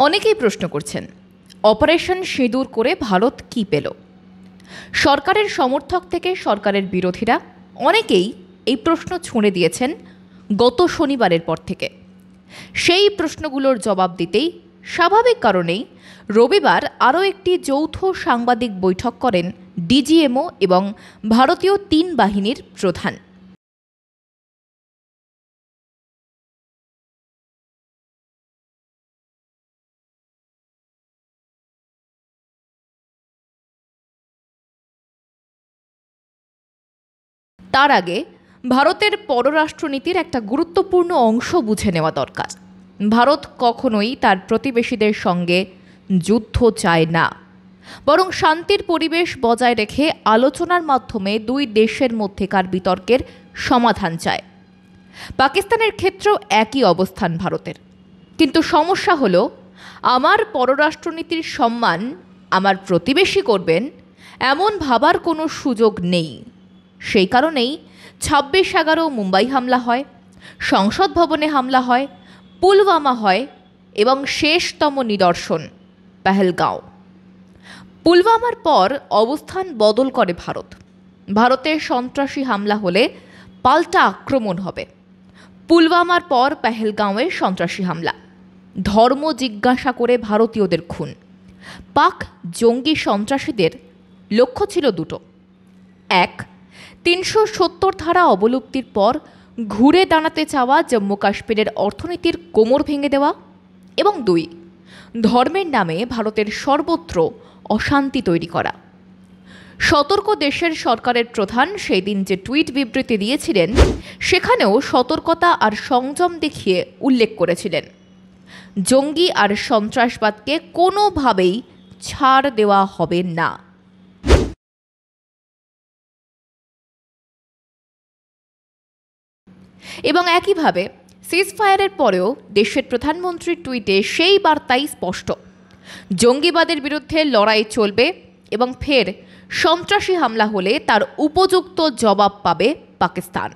অনেকেই প্রশ্ন করছেন, অপারেশন সিঁদুর করে ভারত কী পেল? সরকারের সমর্থক থেকে সরকারের বিরোধীরা অনেকেই এই প্রশ্ন ছুঁড়ে দিয়েছেন গত শনিবারের পর থেকে। সেই প্রশ্নগুলোর জবাব দিতেই স্বাভাবিক কারণেই রবিবার আরও একটি যৌথ সাংবাদিক বৈঠক করেন ডিজিএমও এবং ভারতীয় ৩ বাহিনীর প্রধান। তার আগে ভারতের পররাষ্ট্রনীতির একটা গুরুত্বপূর্ণ অংশ বুঝে নেওয়া দরকার। ভারত কখনোই তার প্রতিবেশীদের সঙ্গে যুদ্ধ চায় না, বরং শান্তির পরিবেশ বজায় রেখে আলোচনার মাধ্যমে দুই দেশের মধ্যেকার বিতর্কের সমাধান চায়। পাকিস্তানের ক্ষেত্রেও একই অবস্থান ভারতের। কিন্তু সমস্যা হলো, আমার পররাষ্ট্রনীতির সম্মান আমার প্রতিবেশী করবেন এমন ভাবার কোনো সুযোগ নেই। সেই কারণেই 26/11 মুম্বাই হামলা হয়, সংসদ ভবনে হামলা হয়, পুলওয়ামা হয় এবং শেষতম নিদর্শন পেহেলগাঁও। পুলওয়ামার পর অবস্থান বদল করে ভারত। ভারতের সন্ত্রাসী হামলা হলে পাল্টা আক্রমণ হবে। পুলওয়ামার পর পেহেলগাঁওয়ে সন্ত্রাসী হামলা, ধর্ম জিজ্ঞাসা করে ভারতীয়দের খুন। পাক জঙ্গি সন্ত্রাসীদের লক্ষ্য ছিল দুটো: এক, ৩৭০ ধারা অবলুপ্তির পর ঘুরে দাঁড়াতে চাওয়া জম্মু কাশ্মীরের অর্থনীতির কোমর ভেঙে দেওয়া, এবং ২, ধর্মের নামে ভারতের সর্বত্র অশান্তি তৈরি করা। সতর্ক দেশের সরকারের প্রধান সেই দিন যে টুইট বিবৃতি দিয়েছিলেন, সেখানেও সতর্কতা আর সংযম দেখিয়ে উল্লেখ করেছিলেন, জঙ্গি আর সন্ত্রাসবাদকে কোনোভাবেই ছাড় দেওয়া হবে না। এবং একইভাবে সিজফায়ারের পরেও দেশের প্রধানমন্ত্রীর টুইটে সেই বার্তাই স্পষ্ট: জঙ্গিবাদের বিরুদ্ধে লড়াই চলবে এবং ফের সন্ত্রাসী হামলা হলে তার উপযুক্ত জবাব পাবে পাকিস্তান।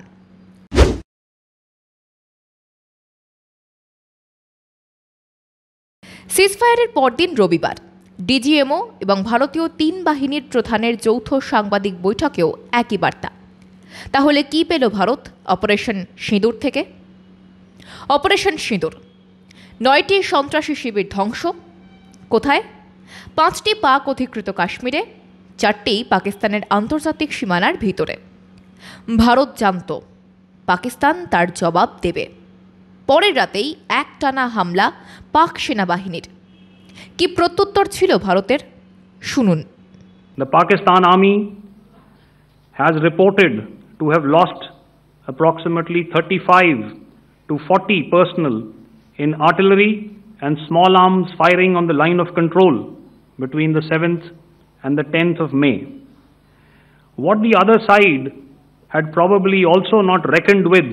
সিজফায়ারের পরদিন রবিবার ডিজিএমও এবং ভারতীয় ৩ বাহিনীর প্রধানের যৌথ সাংবাদিক বৈঠকেও একই বার্তা। তাহলে কি পেল ভারত অপারেশন সিঁদুর থেকে? অপারেশন সিঁদুর ৯টি সন্ত্রাসী শিবির ধ্বংস। কোথায়? 5টি পাক অধিকৃত কাশ্মীরে, 4টি পাকিস্তানের আন্তর্জাতিক সীমানার ভিতরে। ভারত জানত পাকিস্তান তার জবাব দেবে। পরের রাতেই একটানা হামলা পাক সেনাবাহিনীর। কি প্রত্যুত্তর ছিল ভারতের? শুনুন। The Pakistan Army has reported to have lost approximately 35 to 40 personnel in artillery and small arms firing on the line of control between the 7th and the 10th of May. What the other side had probably also not reckoned with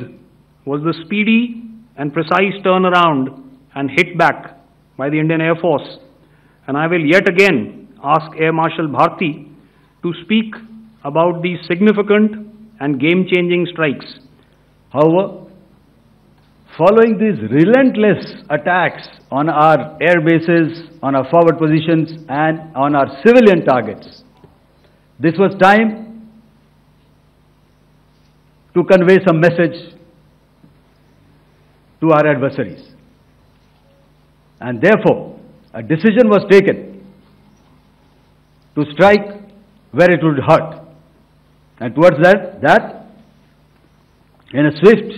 was the speedy and precise turnaround and hit back by the Indian Air Force, and I will yet again ask Air Marshal Bharti to speak about these significant and game-changing strikes. However, following these relentless attacks on our air bases, on our forward positions and on our civilian targets, this was time to convey some message to our adversaries. And therefore, a decision was taken to strike where it would hurt. And towards that, in a swift,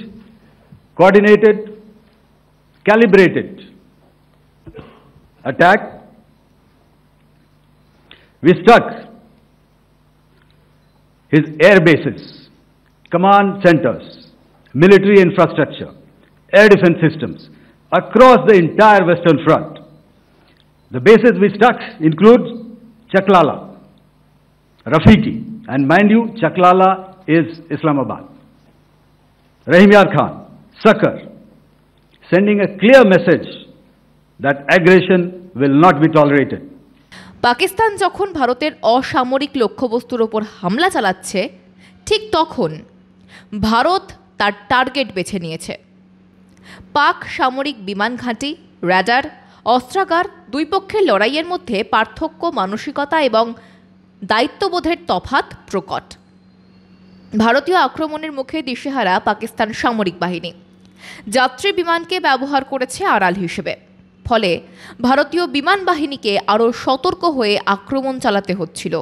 coordinated, calibrated attack, we struck his air bases, command centers, military infrastructure, air defense systems across the entire Western Front. The bases we struck include Chaklala, Rafiki, and mind you, Chaklala is Islamabad. Rahim Yar Khan, Sakar, sending a clear message that aggression will not be tolerated. Pakistan যখন ভারতের অসামরিক লক্ষ্যবস্তুর ওপর হামলা চালাচ্ছে, ঠিক তখন ভারত তার target বেছে নিয়েছে। পাক সামরিক বিমান ঘাঁটি, র্যাডার, অস্ত্রাগার, দুই পক্ষের লড়াইয়ের মধ্যে পার্থক্য, মানসিকতা এবং দায়িত্ববোধের তফাৎ প্রকট। ভারতীয় আক্রমণের মুখে দিশেহারা পাকিস্তান সামরিক বাহিনী যাত্রী বিমানকে ব্যবহার করেছে আড়াল হিসেবে। ফলে ভারতীয় বিমান বাহিনীকে আরও সতর্ক হয়ে আক্রমণ চালাতে হচ্ছিল,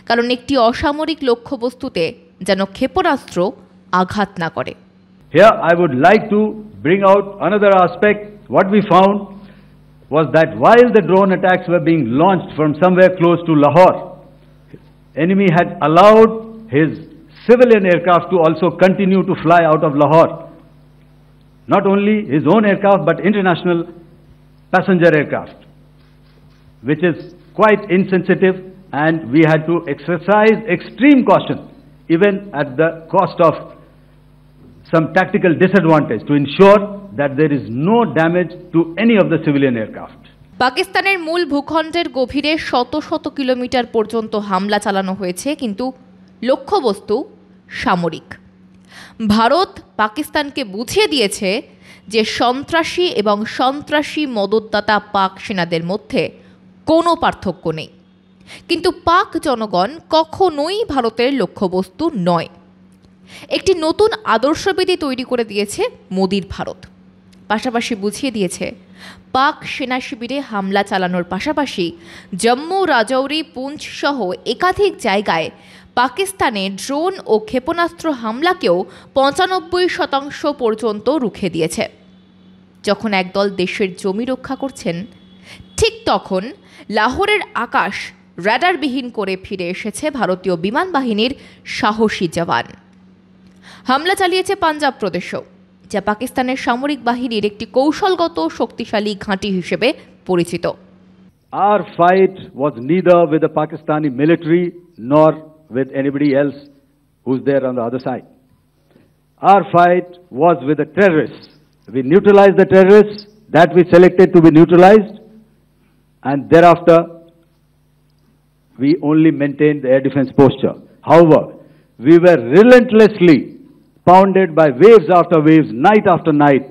কারণ একটি অসামরিক লক্ষ্যবস্তুতে যেন ক্ষেপণাস্ত্র আঘাত না করে। Here I would like to bring out another aspect. What we found was that while the drone attacks were being launched from somewhere close to Lahore, enemy had allowed his civilian aircraft to also continue to fly out of Lahore. Not only his own aircraft but international passenger aircraft, which is quite insensitive, and we had to exercise extreme caution even at the cost of some tactical disadvantage to ensure that there is no damage to any of the civilian aircraft. পাকিস্তানের মূল ভূখণ্ডের গভীরে শত শত kilometre পর্যন্ত হামলা চালানো হয়েছে, কিন্তু লক্ষ্যবস্তু সামরিক। ভারত পাকিস্তানকে বুঝিয়ে দিয়েছে যে সন্ত্রাসী এবং সন্ত্রাসী মদতদাতা পাক সেনাদের মধ্যে কোনো পার্থক্য নেই, কিন্তু পাক জনগণ কখনোই ভারতের লক্ষ্যবস্তু নয়। একটি নতুন আদর্শবিধি তৈরি করে দিয়েছে মোদির ভারত, পাশাপাশি বুঝিয়ে দিয়েছে পাক সেনা শিবিরে হামলা চালানোর পাশাপাশি জম্মু, রাজৌরি, পুঞ্চ সহ একাধিক জায়গায় পাকিস্তানে ড্রোন ও ক্ষেপণাস্ত্র হামলাকেও 95% পর্যন্ত রুখে দিয়েছে। যখন একদল দেশের জমি রক্ষা করছেন, ঠিক তখন লাহোরের আকাশ র্যাডারবিহীন করে ফিরে এসেছে ভারতীয় বিমান বাহিনীর সাহসী জওয়ান। হামলা চালিয়েছে পাঞ্জাব প্রদেশও, যা পাকিস্তানের সামরিক বাহিনীর একটি কৌশলগত শক্তিশালী ঘাঁটি হিসেবে পরিচিত। Our fight was neither with the Pakistani military nor with anybody else who's there on the other side. Our fight was with the terrorists. We neutralized the terrorists that we selected to be neutralized, and thereafter we only maintained the air defense posture. However, we were relentlessly pounded by waves after waves, night after night,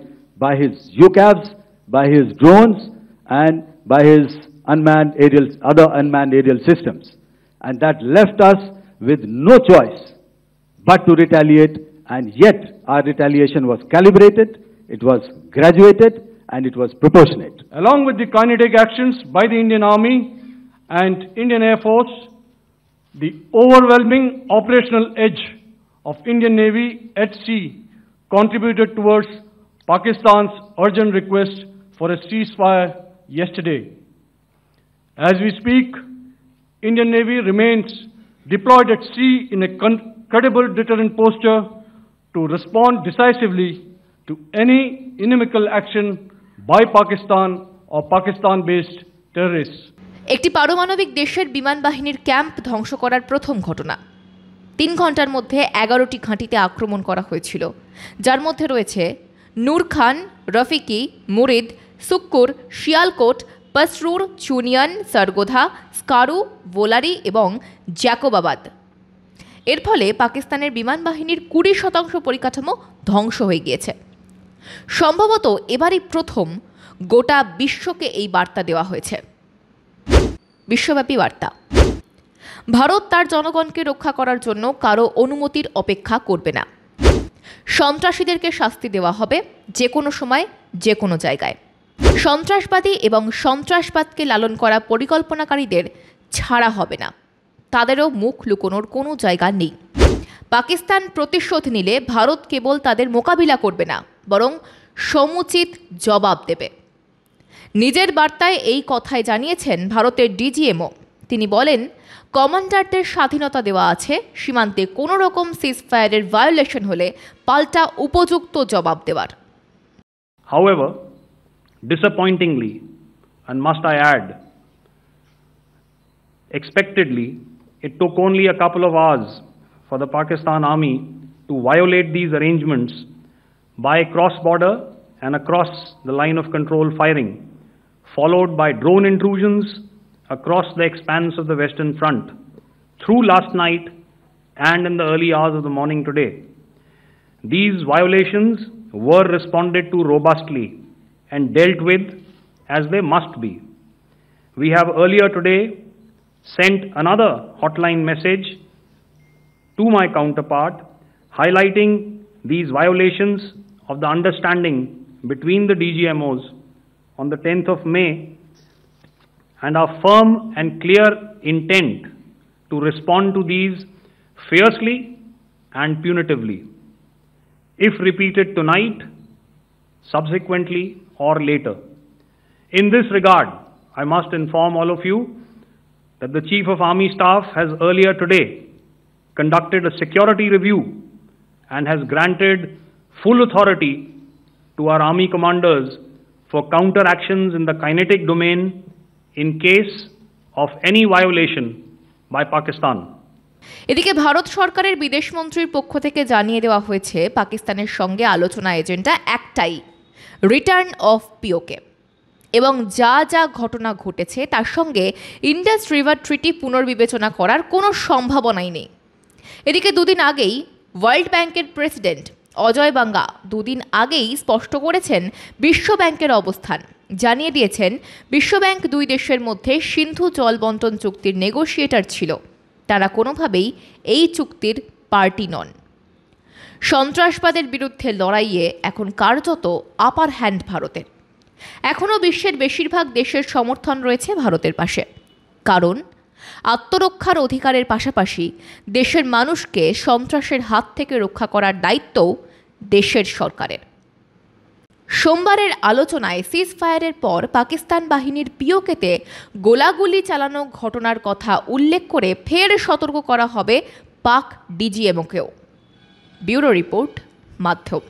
by his UCAVs, by his drones, and by his other unmanned aerial systems. And that left us with no choice but to retaliate, and yet our retaliation was calibrated, it was graduated, and it was proportionate. Along with the kinetic actions by the Indian Army and Indian Air Force, the overwhelming operational edge of Indian Navy at sea contributed towards Pakistan's urgent request for a ceasefire yesterday. As we speak, Indian Navy remains deployed at sea in a credible deterrent posture to respond decisively to any inimical action by Pakistan or Pakistan-based terrorists. একটি পারমাণবিক দেশের বিমান বাহিনীর camp ধ্বংস করার প্রথম ঘটনা। 3 ঘন্টার মধ্যে 11টি ঘাঁটিতে আক্রমণ করা হয়েছিল, যার মধ্যে রয়েছে নূর খান, রফিকি, মুরিদ, সুক্কুর, শিয়ালকোট, পসরুর, চুনিয়ান, সরগোধা, স্কারু, বোলারি এবং জ্যাকোবাবাদ। এর ফলে পাকিস্তানের বিমান বাহিনীর 20% পরিকাঠামো ধ্বংস হয়ে গিয়েছে। সম্ভবত এবারই প্রথম গোটা বিশ্বকে এই বার্তা দেওয়া হয়েছে, বিশ্বব্যাপী বার্তা। ভারত তার জনগণকে রক্ষা করার জন্য কারো অনুমতির অপেক্ষা করবে না। সন্ত্রাসীদেরকে শাস্তি দেওয়া হবে যে কোনো সময়, যে কোনো জায়গায়। সন্ত্রাসবাদী এবং সন্ত্রাসবাদকে লালন করা পরিকল্পনাকারীদের ছাড়া হবে না, তাদেরও মুখ লুকোনোর কোনো জায়গা নেই। পাকিস্তান প্রতিশোধ নিলে ভারত কেবল তাদের মোকাবিলা করবে না, বরং সমুচিত জবাব দেবে। নিজের বার্তায় এই কথাই জানিয়েছেন ভারতের ডিজিএমও। তিনি বলেন, কমান্ডারদের স্বাধীনতা দেওয়া আছে সীমান্তে কোনো রকম সিজফায়ারের ভায়োলেশন হলে পাল্টা উপযুক্ত জবাব দেওয়ার। However, disappointingly, and must I add, expectedly, it took only a couple of hours for the Pakistan Army to violate these arrangements by cross-border and across the line of control firing, followed by drone intrusions across the expanse of the Western Front through last night and in the early hours of the morning today. These violations were responded to robustly and dealt with as they must be. We have earlier today sent another hotline message to my counterpart highlighting these violations of the understanding between the DGMOs on the 10th of May and our firm and clear intent to respond to these fiercely and punitively, if repeated tonight, subsequently, or later. In this regard, I must inform all of you that the Chief of Army Staff has earlier today conducted a security review and has granted full authority to our Army commanders for counter-actions in the kinetic domain in case of any violation by Pakistan. এদিকে ভারত সরকারের বিদেশমন্ত্রীর পক্ষ থেকে জানিয়ে দেওয়া হয়েছে পাকিস্তানের সঙ্গে আলোচনা এজেন্ডা একটাই, রিটার্ন অফ পিওকে, এবং যা যা ঘটনা ঘটেছে তার সঙ্গে ইন্ডাস রিভার ট্রিটি পুনর্বিবেচনা করার কোনো সম্ভাবনাই নেই। এদিকে দুদিন আগেই ওয়ার্ল্ড ব্যাংকের প্রেসিডেন্ট অজয় বাঙ্গা দুদিন আগেই স্পষ্ট করেছেন বিশ্ব ব্যাংকের অবস্থান, জানিয়ে দিয়েছেন বিশ্বব্যাংক দুই দেশের মধ্যে সিন্ধু জল বন্টন চুক্তির নেগোশিয়েটর ছিল, তারা কোনোভাবেই এই চুক্তির পার্টি নন। সন্ত্রাসবাদের বিরুদ্ধে লড়াইয়ে এখন কার্যত আপার হ্যান্ড ভারতের। এখনও বিশ্বের বেশিরভাগ দেশের সমর্থন রয়েছে ভারতের পাশে, কারণ আত্মরক্ষার অধিকারের পাশাপাশি দেশের মানুষকে সন্ত্রাসের হাত থেকে রক্ষা করার দায়িত্বও দেশের সরকারের। সোমবারের আলোচনায় সিজ ফায়ারের পর পাকিস্তান বাহিনীর পিওকেতে গোলাগুলি চালানো ঘটনার কথা উল্লেখ করে ফের সতর্ক করা হবে পাক ডিজিএমওকেও। ব্যুরো রিপোর্ট, মাধ্যম।